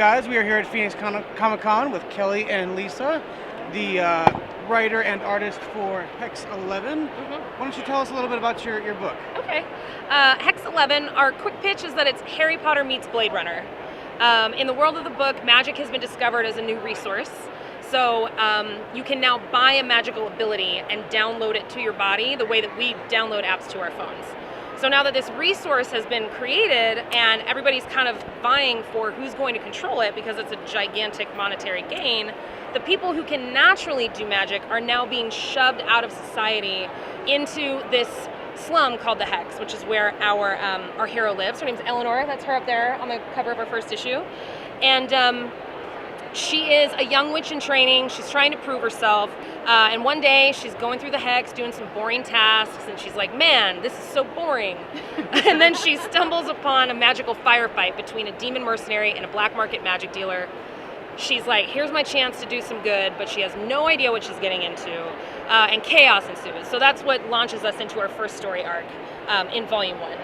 guys, we are here at Phoenix Comicon with Kelly and Lisa, the writer and artist for Hex 11. Why don't you tell us a little bit about your book? Okay. Hex 11, our quick pitch is that it's Harry Potter meets Blade Runner. In the world of the book, magic has been discovered as a new resource. So you can now buy a magical ability and download it to your body the way that we download apps to our phones. So now that this resource has been created and everybody's kind of vying for who's going to control it because it's a gigantic monetary gain, the people who can naturally do magic are now being shoved out of society into this slum called the Hex, which is where our hero lives. Her name's Eleanor. That's her up there on the cover of our first issue. And she is a young witch in training. She's trying to prove herself. And one day she's going through the Hex doing some boring tasks and she's like, man, this is so boring. And then she stumbles upon a magical firefight between a demon mercenary and a black market magic dealer. She's like, here's my chance to do some good, but she has no idea what she's getting into. And chaos ensues. So that's what launches us into our first story arc in Volume 1.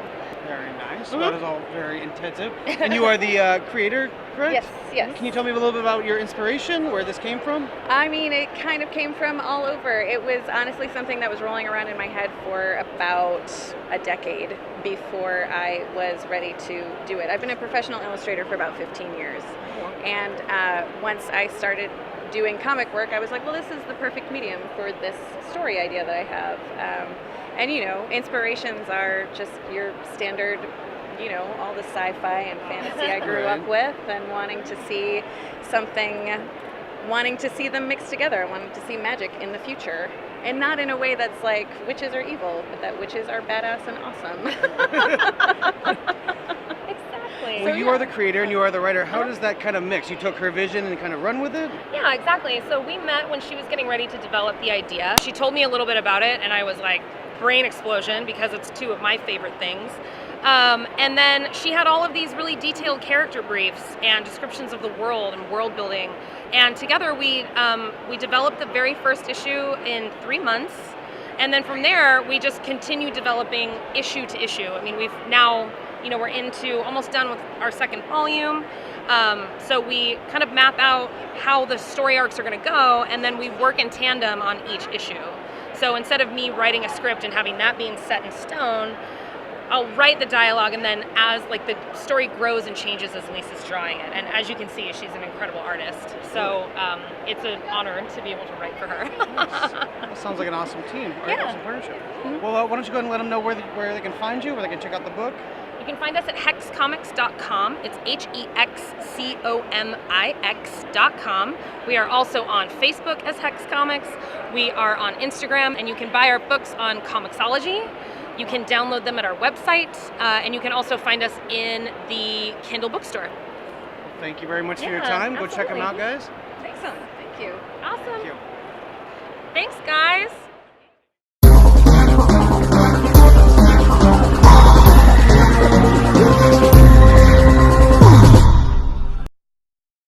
Very nice. Well, that is all very intensive. And you are the creator, correct? Yes, yes. Can you tell me a little bit about your inspiration, where this came from? I mean, it kind of came from all over. It was honestly something that was rolling around in my head for about a decade before I was ready to do it. I've been a professional illustrator for about 15 years. And once I started doing comic work, I was like, well, this is the perfect medium for this story idea that I have. And, you know, inspirations are just your standard, you know, all the sci-fi and fantasy I grew up with, and wanting to see them mixed together, wanting to see magic in the future. And not in a way that's like witches are evil, but that witches are badass and awesome. Exactly. Well, you are the creator and you are the writer. How does that kind of mix? You took her vision and kind of run with it? Yeah, exactly. So we met when she was getting ready to develop the idea. She told me a little bit about it and I was like, brain explosion, because it's two of my favorite things. And then she had all of these really detailed character briefs and descriptions of the world and world building. And together we developed the very first issue in 3 months. And then from there, we just continued developing issue to issue. I mean, we've now, you know, we're almost done with our second volume. So we kind of map out how the story arcs are going to go, and then we work in tandem on each issue. So instead of me writing a script and having that being set in stone, I'll write the dialogue, and then as like the story grows and changes as Lisa's drawing it. And as you can see, she's an incredible artist. So it's an honor to be able to write for her. That sounds like an awesome team, or Yeah. awesome partnership. Well, why don't you go ahead and let them know where they can find you, where they can check out the book? You can find us at hexcomics.com. It's HEXCOMIX.com. We are also on Facebook as Hex Comics. We are on Instagram, and you can buy our books on Comixology. You can download them at our website, and you can also find us in the Kindle bookstore. Thank you very much for your time. Go check them out, guys. Excellent. Thank you. Awesome. Thank you. Thanks, guys.